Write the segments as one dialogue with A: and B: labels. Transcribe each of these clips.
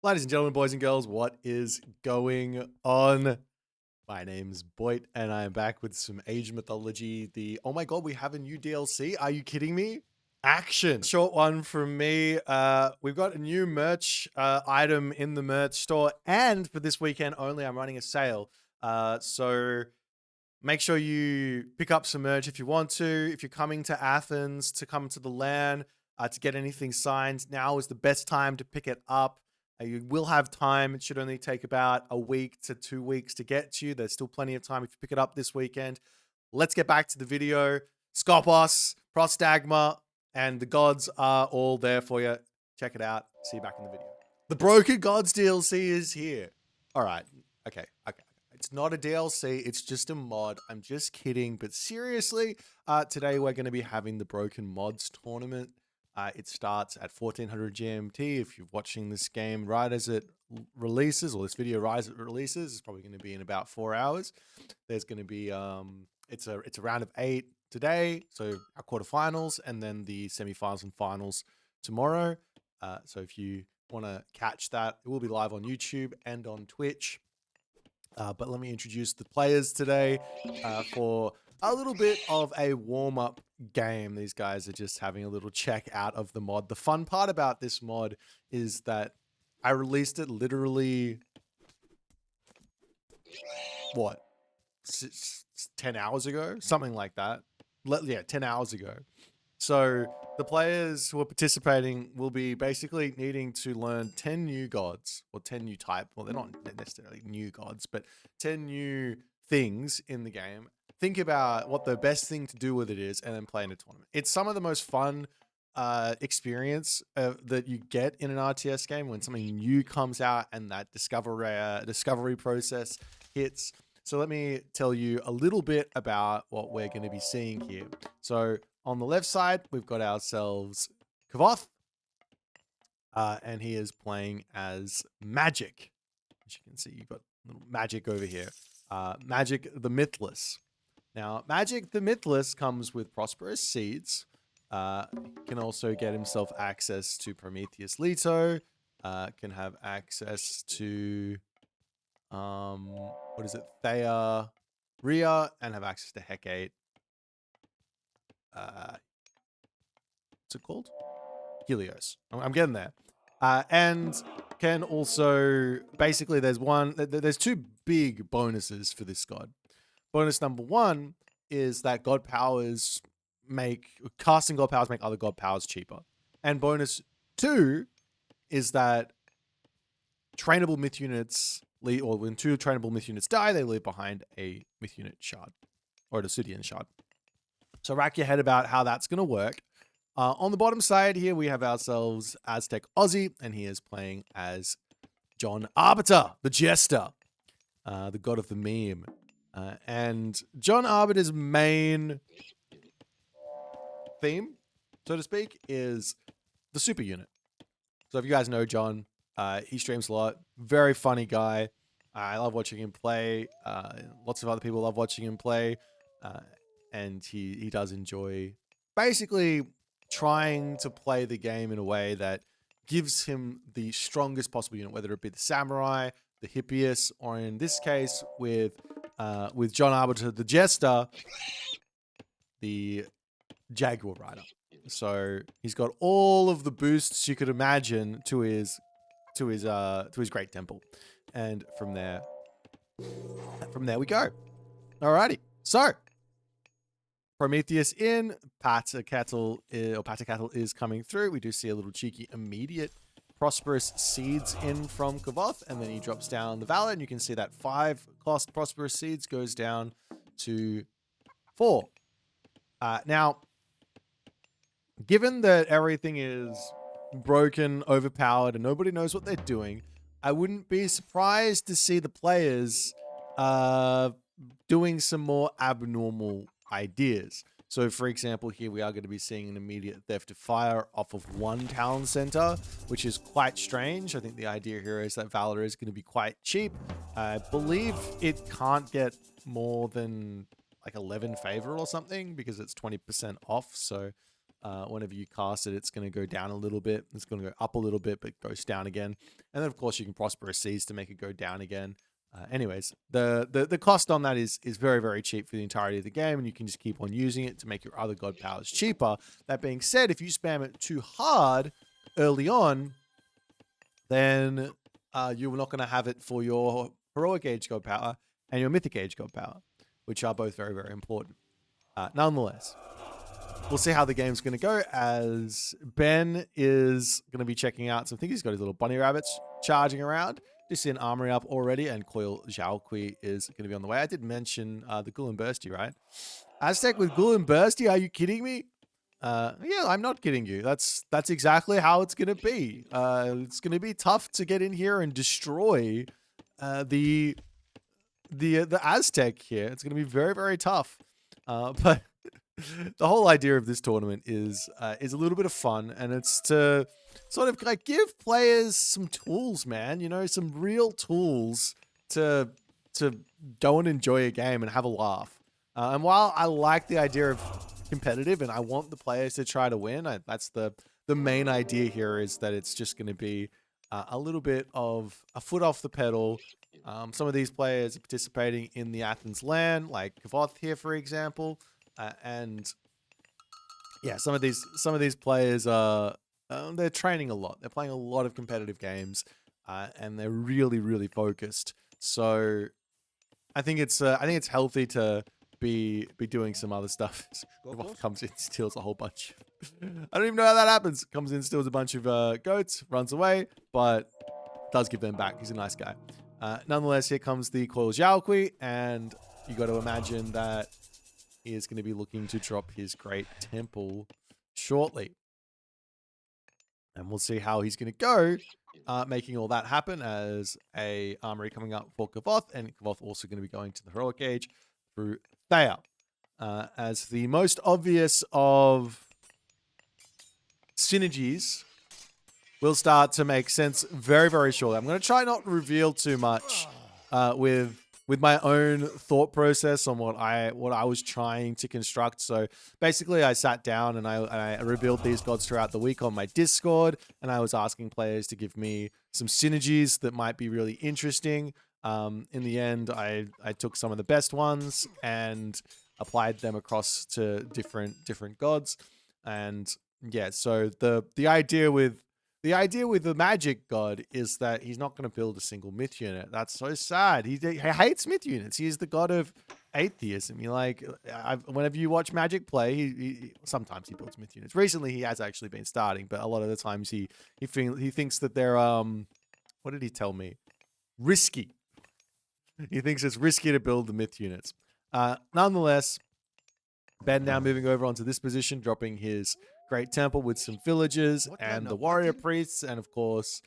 A: Ladies and gentlemen, boys and girls, what is going on? My name's Boit, and I am back with some Age Mythology. Oh my god, we have a new DLC. Are you kidding me? Action. Short one from me. We've got a new merch item in the merch store, and for this weekend only, I'm running a sale. So make sure you pick up some merch if you want to. If you're coming to Athens to come to the LAN to get anything signed, now is the best time to pick it up. You will have time. It should only take about a week to 2 weeks to get to you. There's still plenty of time if you pick it up this weekend. Let's get back to the video. Skopos, Prostagma, and the gods are all there for you. Check it out. See you back in the video. The Broken Gods DLC is here. All right. Okay. It's not a DLC. It's just a mod. I'm just kidding. But seriously, today we're going to be having the Broken Mods tournament. It starts at 1400 GMT. If you're watching this game right as it releases, or this video right as it releases, it's probably going to be in about 4 hours. There's going to be it's a round of 8 today, so our quarterfinals, and then the semifinals and finals tomorrow. So if you want to catch that, it will be live on YouTube and on Twitch. But let me introduce the players today for a little bit of a warm-up game. These guys are just having a little check out of the mod. The fun part about this mod is that I released it literally, what, 10 hours ago? Something like that. Yeah, 10 hours ago. So the players who are participating will be basically needing to learn 10 new gods, or 10 new type. Well, they're not necessarily new gods, but 10 new things in the game. Think about what the best thing to do with it is, and then play in a tournament. It's some of the most fun experience that you get in an RTS game when something new comes out and that discovery process hits. So let me tell you a little bit about what we're going to be seeing here. So on the left side, we've got ourselves Kavoth, and he is playing as Magic. As you can see, you've got little Magic over here. Magic the Mythless. Now, Magic the Mythless comes with Prosperous Seeds. Can also get himself access to Prometheus Leto. Can have access to what is it? Thea, Rhea, and have access to Hecate. What's it called? Helios. I'm getting there. And can also, basically, there's two big bonuses for this god. Bonus number one is that casting god powers make other god powers cheaper. And bonus two is that trainable myth units, or when 2 trainable myth units die, they leave behind a myth unit shard, or a Sudian shard. So rack your head about how that's going to work. On the bottom side here, we have ourselves Aztec Aussie, and he is playing as John Arbiter, the Jester, the god of the meme. And John Arbiter's main theme, so to speak, is the super unit. So if you guys know John, he streams a lot. Very funny guy. I love watching him play. Lots of other people love watching him play. And he does enjoy basically trying to play the game in a way that gives him the strongest possible unit, whether it be the Samurai, the Hippias, or in this case with John Arbiter, the Jester, the Jaguar Rider. So he's got all of the boosts you could imagine to his great temple, and from there we go. Alrighty, so Prometheus in, Patacatl is coming through. We do see a little cheeky immediate Prosperous Seeds in from Kavoth, and then he drops down the Valor, and you can see that 5 cost Prosperous Seeds goes down to 4. Now, given that everything is broken, overpowered, and nobody knows what they're doing, I wouldn't be surprised to see the players doing some more abnormal ideas. So, for example, here we are going to be seeing an immediate theft of fire off of 1 town center, which is quite strange. I think the idea here is that Valor is going to be quite cheap. I believe it can't get more than like 11 favor or something because it's 20% off. So whenever you cast it, it's going to go down a little bit. It's going to go up a little bit, but goes down again. And then, of course, you can Prosperous Seas to make it go down again. Anyways, the cost on that is very, very cheap for the entirety of the game, and you can just keep on using it to make your other god powers cheaper. That being said, if you spam it too hard early on, then you're not going to have it for your Heroic Age god power and your Mythic Age god power, which are both very, very important. Nonetheless, we'll see how the game's going to go, as Ben is going to be checking out some things. He's got his little bunny rabbits charging around. Just see an armory up already, and Coil Zhaokui is going to be on the way. I did mention the Ghoul and Bursty, right? Aztec with Ghoul and Bursty? Are you kidding me? Yeah, I'm not kidding you. That's exactly how it's going to be. It's going to be tough to get in here and destroy the Aztec here. It's going to be very, very tough. But the whole idea of this tournament is a little bit of fun, and it's to sort of like give players some tools, man. You know, some real tools to go and enjoy a game and have a laugh. And while I like the idea of competitive and I want the players to try to win, that's the main idea here, is that it's just going to be a little bit of a foot off the pedal. Some of these players are participating in the Athens LAN, like Kavoth here, for example. And yeah, some of these players are they're training a lot. They're playing a lot of competitive games, and they're really, really focused. So I think it's healthy to be doing some other stuff. Kavoth comes in, steals a whole bunch. I don't even know how that happens. Comes in, steals a bunch of goats, runs away, but does give them back. He's a nice guy. Nonetheless, here comes the Coil Zhaokui, and you got to imagine that he is going to be looking to drop his Great Temple shortly. And we'll see how he's going to go, making all that happen, as a armory coming up for Kavoth, and Kavoth also going to be going to the Heroic Age through Thea. As the most obvious of synergies will start to make sense very, very shortly. I'm going to try not to reveal too much with my own thought process on what I was trying to construct. So basically, I sat down and I revealed these gods throughout the week on my Discord, and I was asking players to give me some synergies that might be really interesting. In the end, I took some of the best ones and applied them across to different gods. And yeah, so the idea with the magic god is that he's not going to build a single myth unit. That's so sad. He hates myth units. He is the god of atheism. You like, whenever you watch Magic play, he sometimes he builds myth units. Recently, he has actually been starting, but a lot of the times he thinks that they're what did he tell me? Risky. He thinks it's risky to build the myth units. Nonetheless, Ben now moving over onto this position, dropping his Great Temple with some villagers and the warrior priests, and of course,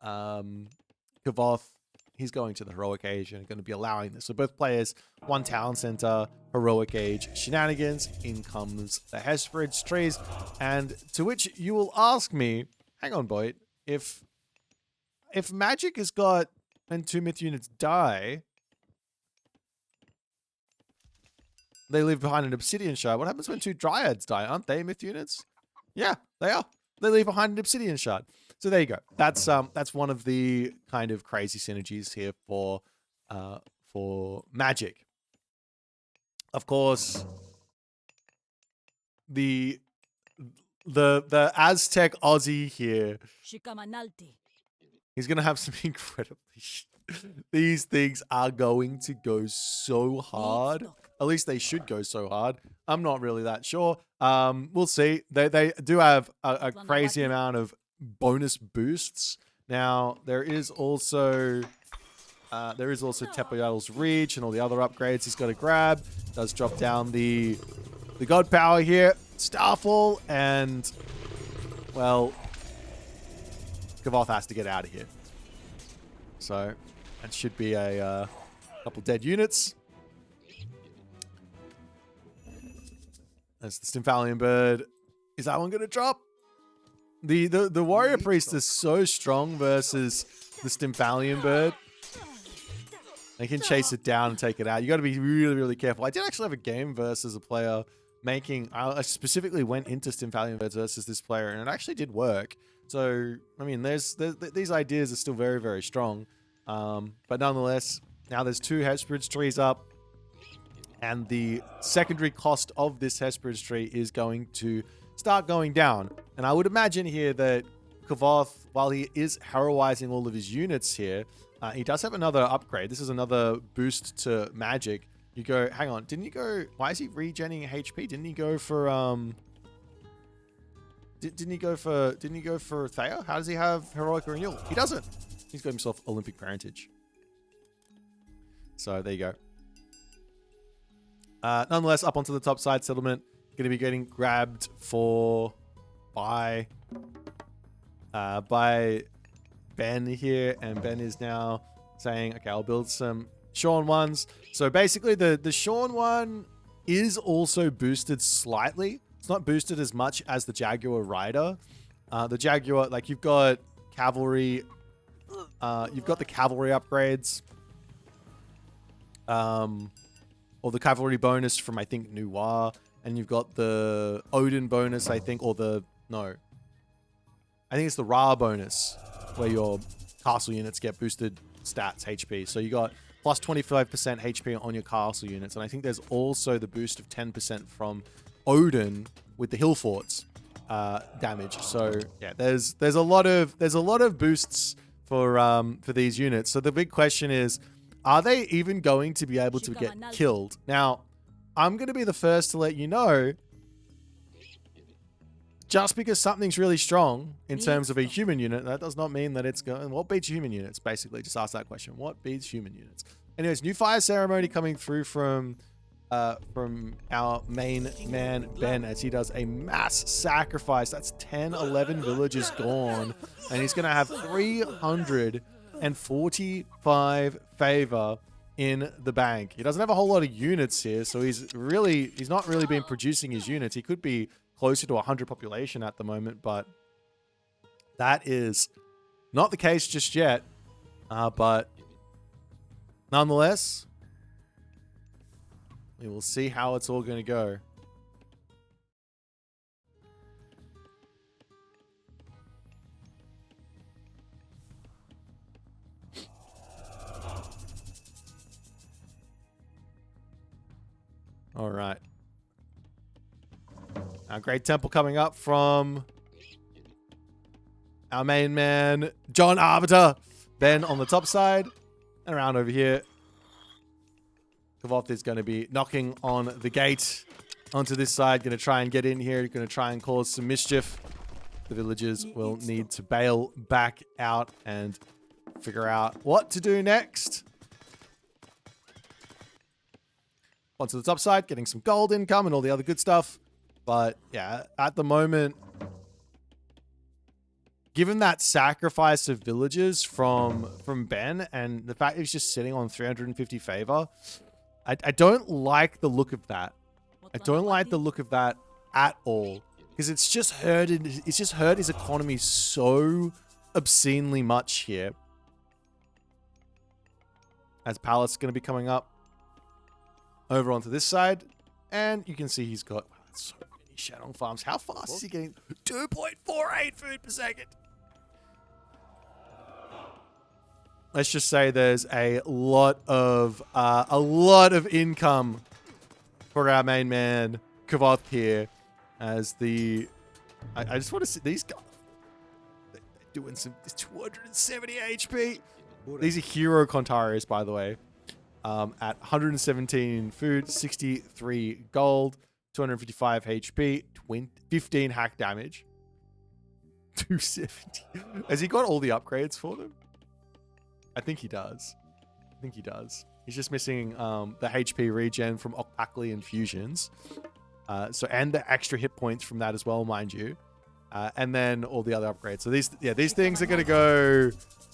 A: Kavoth, he's going to the Heroic Age and going to be allowing this. So both players, one town center, Heroic Age shenanigans. In comes the Hesperids trees, and to which you will ask me, hang on, Boit, if Magic has got and 2 myth units die, they leave behind an Obsidian Shard. What happens when 2 Dryads die? Aren't they myth units? Yeah, they are. They leave behind an Obsidian Shard. So there you go. That's one of the kind of crazy synergies here for Magic. Of course, the Aztec Aussie here, he's gonna have some incredibly. These things are going to go so hard. At least they should go so hard. I'm not really that sure. We'll see. They do have a crazy amount of bonus boosts. Now, there is also Tepoyal's Reach and all the other upgrades he's got to grab. Does drop down the god power here. Starfall, and well, Kavoth has to get out of here. So that should be a couple dead units. That's the Stymphalian Bird. Is that one going to drop? The Warrior Priest is so strong versus the Stymphalian Bird. They can chase it down and take it out. You got to be really, really careful. I did actually have a game versus a player making. I specifically went into Stimfalion versus this player, and it actually did work. So I mean, these ideas are still very, very strong. But nonetheless, now there's 2 Hesperids trees up, and the secondary cost of this Hesperids tree is going to start going down. And I would imagine here that Kavoth, while he is heroizing all of his units here, he does have another upgrade. This is another boost to magic. You go, hang on, didn't he go, why is he regenning HP? Didn't he go for, didn't he go for Thea? How does he have heroic renewal? He doesn't. He's got himself Olympic parentage. So there you go. Nonetheless, up onto the top side, settlement going to be getting grabbed for by Ben here, and Ben is now saying, okay, I'll build some Sean ones. So basically the Sean one is also boosted slightly. It's not boosted as much as the Jaguar Rider. The Jaguar, like, you've got cavalry, you've got the cavalry upgrades, or the cavalry bonus from, I think, Noir, and you've got the Odin bonus, I think, or I think it's the Ra bonus, where your castle units get boosted stats, HP. So you got plus 25% HP on your castle units, and I think there's also the boost of 10% from Odin with the hill forts damage. So yeah, there's a lot of boosts for these units. So the big question is, are they even going to be able to get killed? Now, I'm going to be the first to let you know, just because something's really strong in terms of a human unit, that does not mean that it's going... What beats human units, basically? Just ask that question. What beats human units? Anyways, new fire ceremony coming through from our main man, Ben, as he does a mass sacrifice. That's 10, 11 villages gone. And he's going to have 345 favor in the bank. He doesn't have a whole lot of units here, so he's not really been producing his units. He could be closer to 100 population at the moment, but that is not the case just yet. But nonetheless, we will see how it's all going to go. All right. Now, great temple coming up from our main man, John Arbiter. Ben on the top side. And around over here, Kavoth is going to be knocking on the gate onto this side. Going to try and get in here. Going to try and cause some mischief. The villagers will need to bail back out and figure out what to do next. Onto the top side, getting some gold income and all the other good stuff. But yeah, at the moment, given that sacrifice of villagers from Ben and the fact he's just sitting on 350 favor, I don't like the look of that. I don't like the look of that at all, because it's just hurt his economy so obscenely much here. As Palace is going to be coming up over onto this side, and you can see he's got so many Shannon farms. How fast is he getting? 2.48 food per second. Let's just say there's a lot of income for our main man Kavoth here, as I just want to see these guys. They're doing some 270 HP. These are hero Contarius, by the way. At 117 food, 63 gold, 255 HP, 15 hack damage, 270. Has he got all the upgrades for them? I think he does. He's just missing the HP regen from Octacli infusions. And the extra hit points from that as well, mind you. And then all the other upgrades. So these things are going to go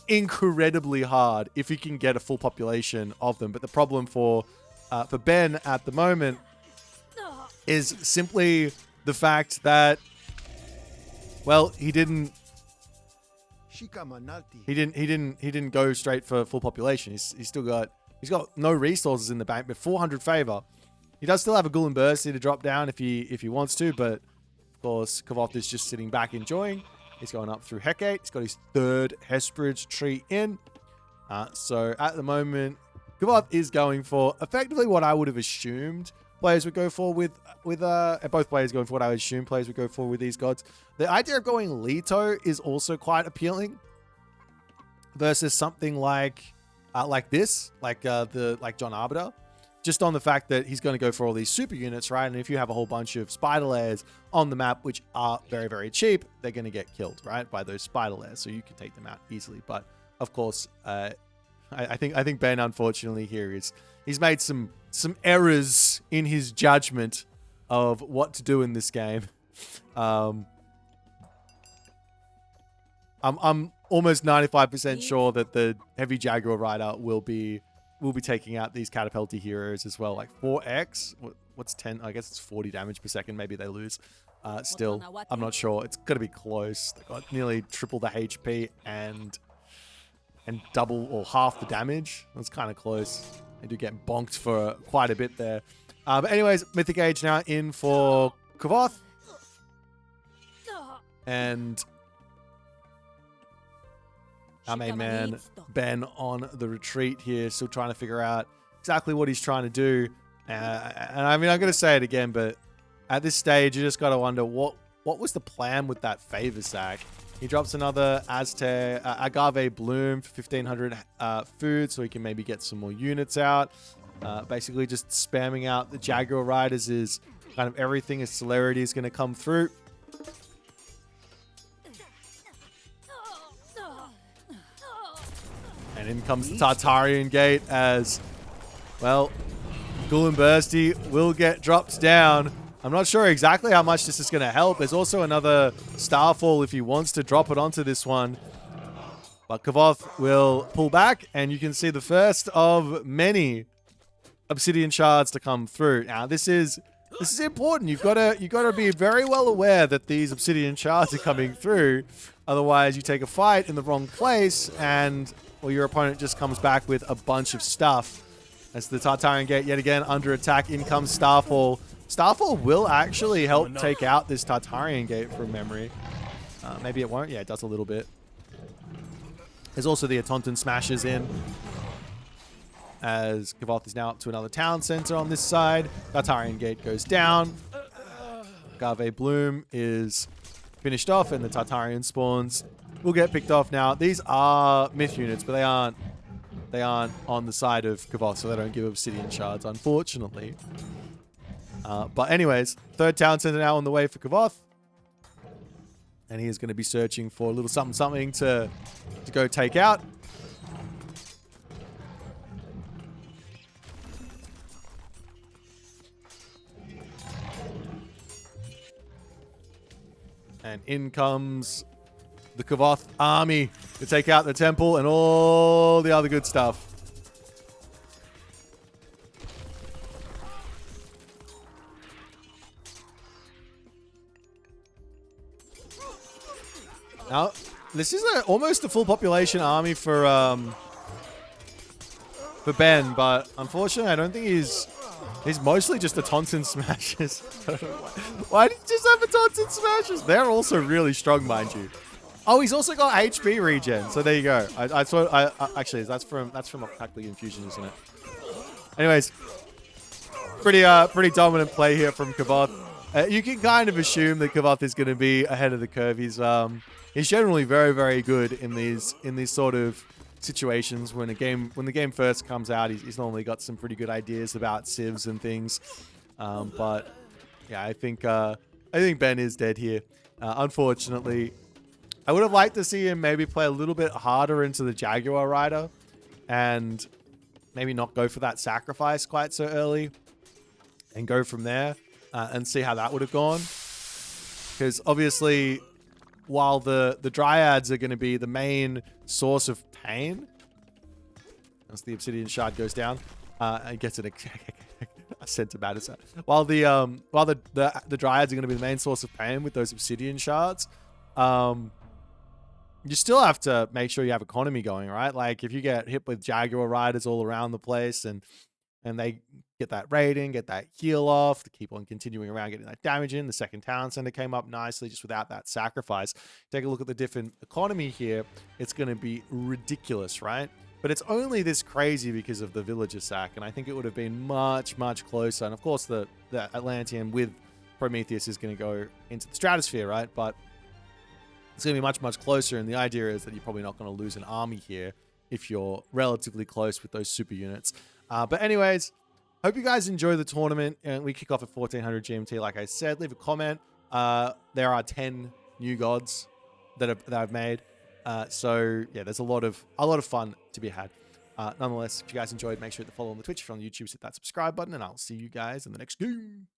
A: incredibly hard if you can get a full population of them. But the problem for Ben at the moment is simply the fact that, well, he didn't go straight for full population. He's got no resources in the bank, but 400 favor. He does still have a Ghoul and Bursty to drop down if he wants to, but of course, Kavoth is just sitting back enjoying. He's going up through Hecate. He's got his 3rd Hespridge tree in. So at the moment, Kavoth is going for effectively what I would have assumed players would go for with both players going for what I would assume players would go for with these gods. The idea of going Leto is also quite appealing versus something like this, like John Arbiter. Just on the fact that he's going to go for all these super units, right? And if you have a whole bunch of spider layers on the map, which are very, very cheap, they're going to get killed, right? By those spider layers. So you can take them out easily. But of course, I think Ben, unfortunately, here he's made some errors in his judgment of what to do in this game. I'm almost 95% sure that the heavy Jaguar Rider will be taking out these Catapulty heroes as well. Like 4x, what's 10? I guess it's 40 damage per second. Maybe they lose. Still, I'm not sure. It's going to be close. They got nearly triple the HP and double or half the damage. That's kind of close. They do get bonked for quite a bit there. But anyways, Mythic Age now in for Kavoth. And our main man, Ben, on the retreat here, still trying to figure out exactly what he's trying to do. And I mean, I'm going to say it again, but at this stage, you just got to wonder what was the plan with that favor sack. He drops another Agave Bloom for 1,500 food, so he can maybe get some more units out. Basically, just spamming out the Jaguar Riders is kind of everything. His celerity is going to come through. And in comes the Tartarian Gate as, well, Ghoul and Bursty will get dropped down. I'm not sure exactly how much this is going to help. There's also another Starfall if he wants to drop it onto this one. But Kavoth will pull back, and you can see the first of many Obsidian Shards to come through. Now, this is important. You've got to be very well aware that these Obsidian Shards are coming through. Otherwise, you take a fight in the wrong place, and well, your opponent just comes back with a bunch of stuff. As the Tartarian Gate yet again under attack. In comes Starfall. Starfall will actually help take out this Tartarian Gate from memory. Maybe it won't. Yeah, it does a little bit. There's also the Atonton Smashes in. As Kavoth is now up to another town center on this side. Tartarian Gate goes down. Agave Bloom is finished off, and the Tartarian spawns will get picked off now. These are myth units, but they aren't on the side of Kavoth, so they don't give Obsidian Shards, unfortunately. But anyways, 3rd town center now on the way for Kavoth. And he is going to be searching for a little something to go take out. And in comes the Kavoth army to take out the temple and all the other good stuff. Now, this is almost a full population army for Ben, but unfortunately, I don't think he's mostly just a Taunton Smashes. Why did he just have a Taunton Smashes? They're also really strong, mind you. Oh, he's also got HP regen, so there you go. Actually, that's from Octaclic Infusion, isn't it? Anyways, pretty dominant play here from Kavoth. You can kind of assume that Kavoth is going to be ahead of the curve. He's generally very, very good in these sort of situations when the game first comes out. He's normally got some pretty good ideas about civs and things. But yeah, I think Ben is dead here. Unfortunately, I would have liked to see him maybe play a little bit harder into the Jaguar Rider and maybe not go for that sacrifice quite so early and go from there and see how that would have gone. Because obviously, while the Dryads are going to be the main source of pain, as the Obsidian Shard goes down, and gets a Centabatus. While the Dryads are going to be the main source of pain with those Obsidian Shards, you still have to make sure you have economy going, right? Like if you get hit with Jaguar Riders all around the place and and they get that rating, get that heal off, to keep on continuing around getting that damage in. The second town center came up nicely just without that sacrifice. Take a look at the different economy here. It's going to be ridiculous, right? But it's only this crazy because of the villager sack, and I think it would have been much, much closer. And of course, the Atlantean with Prometheus is going to go into the stratosphere, right? But it's going to be much, much closer, and the idea is that you're probably not going to lose an army here if you're relatively close with those super units. But anyways, hope you guys enjoy the tournament. And we kick off at 1400 GMT, like I said. Leave a comment. There are 10 new gods that I've made. So yeah, there's a lot of fun to be had. Nonetheless, if you guys enjoyed, make sure to follow on the Twitch. If you're on YouTube, hit that subscribe button, and I'll see you guys in the next game.